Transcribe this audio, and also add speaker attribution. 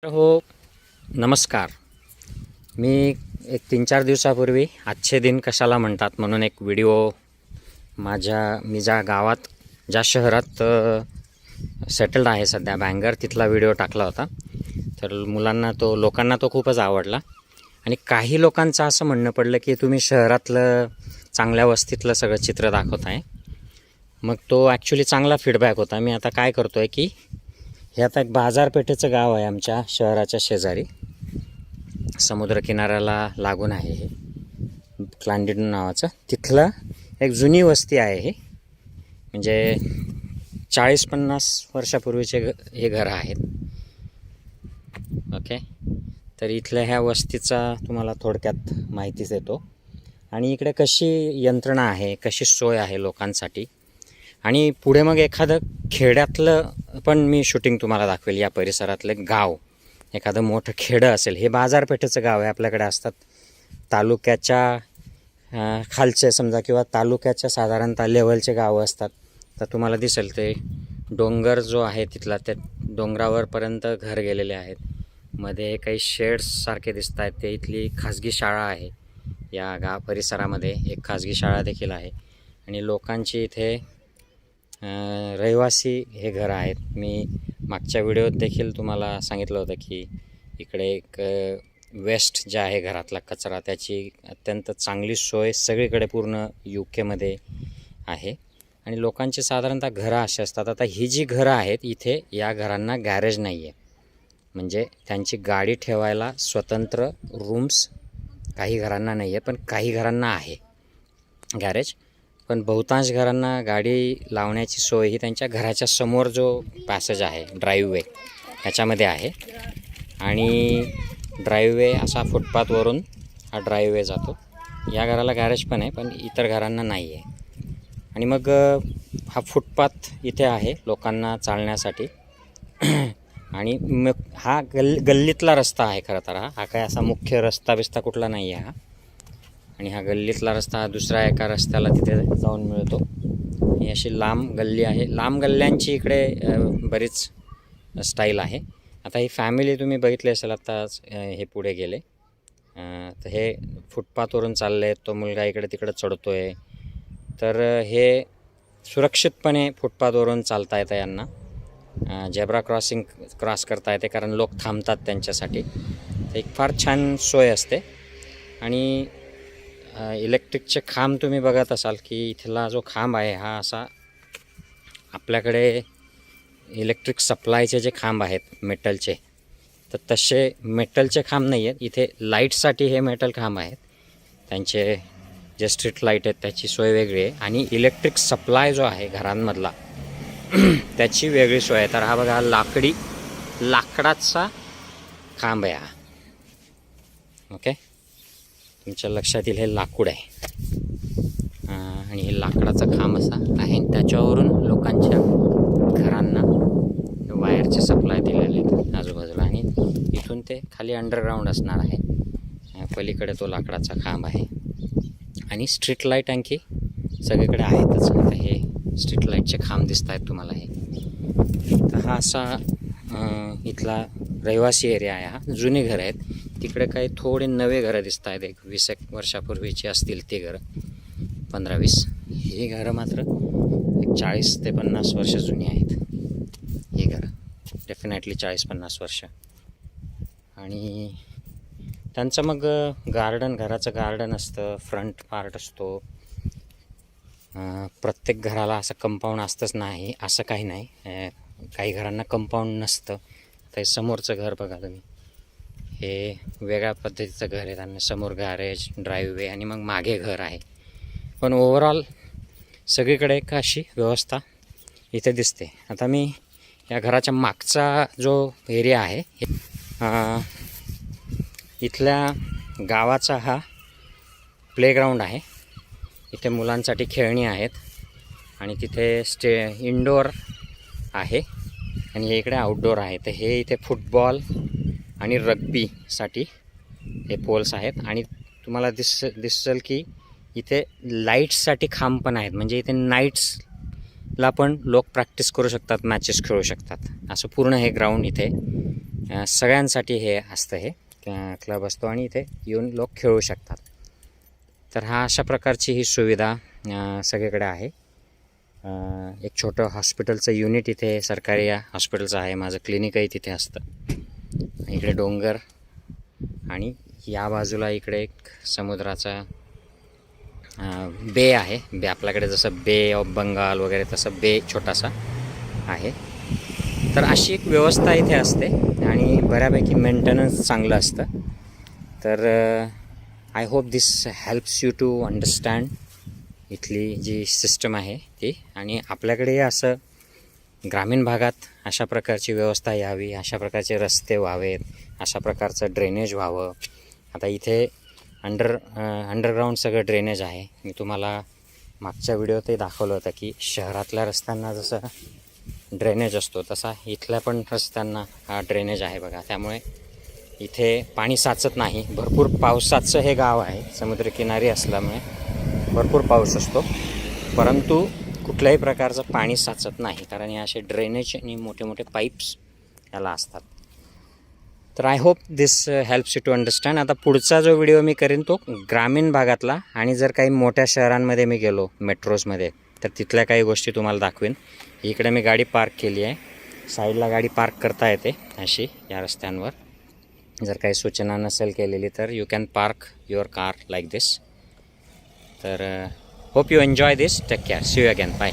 Speaker 1: हो, नमस्कार. मी एक 3-4 दिवसापूर्वी आजचे दिन कशाला म्हणतात म्हणून एक व्हिडिओ मी ज्या गावात ज्या शहरात सेटल्ड आहे सध्या बँगर, तिथला व्हिडिओ टाकला होता. तर लोकांना तो खूपच आवडला आणि काही लोकांचं असं म्हणणं पडलं की तुम्ही शहरातलं चांगल्या वस्तीतलं सगळं चित्र दाखवत आहे. मग तो ॲक्च्युली चांगला फीडबॅक होता. मी आता काय करतो आहे की हे आता एक बाजारपेठेचं गाव आहे आमच्या शहराच्या शेजारी, समुद्रकिनाऱ्याला लागून आहे हे क्लांडिड नावाचं. तिथलं एक जुनी वस्ती आहे हे, म्हणजे 40-50 वर्षापूर्वीचे हे घरं आहेत. ओके, तर इथल्या ह्या वस्तीचा तुम्हाला थोडक्यात माहितीच देतो आणि इकडे कशी यंत्रणा आहे, कशी सोय आहे लोकांसाठी. आणि पुढे मग एखादं खेड्यातलं पण मी शूटिंग तुम्हाला दाखवेल. या परिसरातलं गाव, एखादं मोठं खेडं असेल. हे बाजारपेठेचं गाव आहे. आपल्याकडे असतात तालुक्याच्या खालचे समजा किंवा तालुक्याच्या साधारणतः लेवलचे गावं असतात. तर तुम्हाला दिसेल ते डोंगर जो आहे तिथला, त्या डोंगरावरपर्यंत घर गेलेले आहेत. मध्ये काही शेड्स सारखे दिसत आहेत. ते इथली खाजगी शाळा आहे. या गाव परिसरामध्ये एक खाजगी शाळा देखील आहे आणि लोकांची इथे रहिवासी हे घर आहेत. मी मागच्या व्हिडिओत देखील तुम्हाला सांगितलं होतं की इकडे एक वेस्ट जे आहे घरातला कचरा, त्याची अत्यंत चांगली सोय सगळीकडे पूर्ण UK आहे. आणि लोकांची साधारणतः घरं अशी असतात. आता ही जी घरं आहेत इथे, या घरांना गॅरेज नाही आहे. म्हणजे त्यांची गाडी ठेवायला स्वतंत्र रूम्स काही घरांना नाही आहे, पण काही घरांना आहे गॅरेज. पण बहुतांश घरांना गाडी लावण्याची सोय ही त्यांच्या घराच्या समोर जो पॅसेज आहे, ड्राईव्हवे, ह्याच्यामध्ये आहे. आणि ड्राईव्हवे असा फुटपाथवरून हा ड्राईव्हवे जातो. या घराला गॅरेज पण आहे, पण इतर घरांना नाही आहे. आणि मग हा फुटपाथ इथे आहे लोकांना चालण्यासाठी. आणि मग हा गल्लीतला रस्ता आहे खरं तर. हा काय असा मुख्य रस्ता कुठला नाही आहे हा. आणि हा गल्लीतला रस्ता दुसऱ्या एका रस्त्याला तिथे जाऊन मिळतो. ही अशी लांब गल्ली आहे. लांब गल्ल्यांची इकडे बरीच स्टाईल आहे. आता ही फॅमिली तुम्ही बघितली असेल. आता हे पुढे गेले, तर हे फुटपाथवरून चालले. तो मुलगा इकडे तिकडे चढतो आहे. तर हे सुरक्षितपणे फुटपाथवरून चालता येतं यांना. झेब्रा क्रॉस करता येते, कारण लोक थांबतात त्यांच्यासाठी. तर एक फार छान सोय असते. आणि इलेक्ट्रिकचे खांब तुम्ही बघत असाल की इथला जो खांब आहे हा असा, आपल्याकडे इलेक्ट्रिक सप्लायचे जे खांब आहेत मेटलचे, तर तसे मेटलचे खांब नाही आहेत इथे. लाईटसाठी हे मेटल खांब आहेत. त्यांचे जे स्ट्रीट लाईट आहेत त्याची सोय वेगळी आहे. आणि इलेक्ट्रिक सप्लाय जो आहे घरांमधला त्याची वेगळी सोय आहे. तर हा बघा, लाकडाचा खांब आहे हा. ओके, तुमच्या लक्षात येईल हे लाकूड आहे. आणि हे लाकडाचा खांब असा आहे. त्याच्यावरून लोकांच्या घरांना वायरचे सप्लाय दिलेले आहेत आजूबाजूला. आणि इथून ते खाली अंडरग्राऊंड असणार आहे. पलीकडे तो लाकडाचा खांब आहे. आणि स्ट्रीट लाईट आणखी सगळीकडे आहेतच. आता हे स्ट्रीट लाईटचे खांब दिसत आहेत तुम्हाला हे. तर हा असा इथला रहिवासी एरिया आहे. हा जुनी घरं आहेत. तिकडे काही थोडे नवे घरं दिसत आहेत. एक 20 वर्षापूर्वीची असतील ते घरं, 15-20. हे घरं मात्र एक 40 ते 50 वर्ष जुनी आहेत. हे घरं डेफिनेटली 40-50 वर्ष. आणि त्यांचं मग घराचं गार्डन असतं, फ्रंट पार्ट असतो. प्रत्येक घराला असं कंपाऊंड असतंच नाही असं काही नाही. काही घरांना कंपाऊंड नसतं. तर समोरचं घर बघा तुम्ही, हे वेगळ्या पद्धतीचं घर आहे. त्यांना समोर गॅरेज, ड्राईव्हवे आणि मग मागे घर आहे. पण ओव्हरऑल सगळीकडे एक अशी व्यवस्था इथे दिसते. आता मी या घराच्या मागचा जो एरिया आहे, इथल्या गावाचा हा प्लेग्राऊंड आहे. इथे मुलांसाठी खेळणी आहेत. आणि तिथे इनडोअर आहे आणि हे इकडे आउटडोअर आहे. तर हे इथे फुटबॉल आणि रग्बीसाठी हे पोल्स आहेत. आणि तुम्हाला दिसेल की इथे लाईट्ससाठी खांब पण आहेत. म्हणजे इथे नाईट्सला पण लोक प्रॅक्टिस करू शकतात, मॅचेस खेळू शकतात. असं पूर्ण हे ग्राउंड इथे सगळ्यांसाठी हे असतं, हे क्लब असतो आणि इथे येऊन लोक खेळू शकतात. तर हा अशा प्रकारची ही सुविधा सगळीकडे आहे. एक छोटं हॉस्पिटलचं युनिट इथे सरकारी हॉस्पिटलचं आहे. माझं क्लिनिकही तिथे असतं. इकडे डोंगर आणि या बाजूला इकडे एक समुद्राचा बे आहे. बे आपल्याकडे जसं बे ऑफ बंगाल वगैरे तसं बे छोटासा आहे. तर अशी एक व्यवस्था इथे असते आणि बऱ्यापैकी मेंटेनन्स चांगलं असतं. तर I hope this helps you to understand इथली जी सिस्टम आहे ती. आणि आपल्याकडे असं ग्रामीण भागात अशा प्रकारची व्यवस्था यावी, अशा प्रकारचे रस्ते व्हावेत, अशा प्रकारचं ड्रेनेज व्हावं. आता इथे अंडरग्राऊंड सगळं ड्रेनेज आहे. मी तुम्हाला मागच्या व्हिडिओतही दाखवलं होतं की शहरातल्या रस्त्यांना जसं ड्रेनेज असतो तसा इथल्या पण रस्त्यांना हा ड्रेनेज आहे बघा. त्यामुळे इथे पाणी साचत नाही. भरपूर पावसाचं हे गाव आहे, समुद्रकिनारी असल्यामुळे भरपूर पाऊस असतो, परंतु कुठल्याही प्रकारचं पाणी साचत नाही, कारण हे असे ड्रेनेज आणि मोठे मोठे पाईप्स याला असतात. तर I hope this helps you to understand. आता पुढचा जो व्हिडिओ मी करीन तो ग्रामीण भागातला, आणि जर काही मोठ्या शहरांमध्ये मी गेलो मेट्रोजमध्ये तर तिथल्या काही गोष्टी तुम्हाला दाखवीन. इकडे मी गाडी पार्क केली आहे. साईडला गाडी पार्क करता येते अशी या रस्त्यांवर. जर काही सूचना नसेल केलेली तर you can park your car like this. तर hope you enjoy this. Take care. See you again. Bye.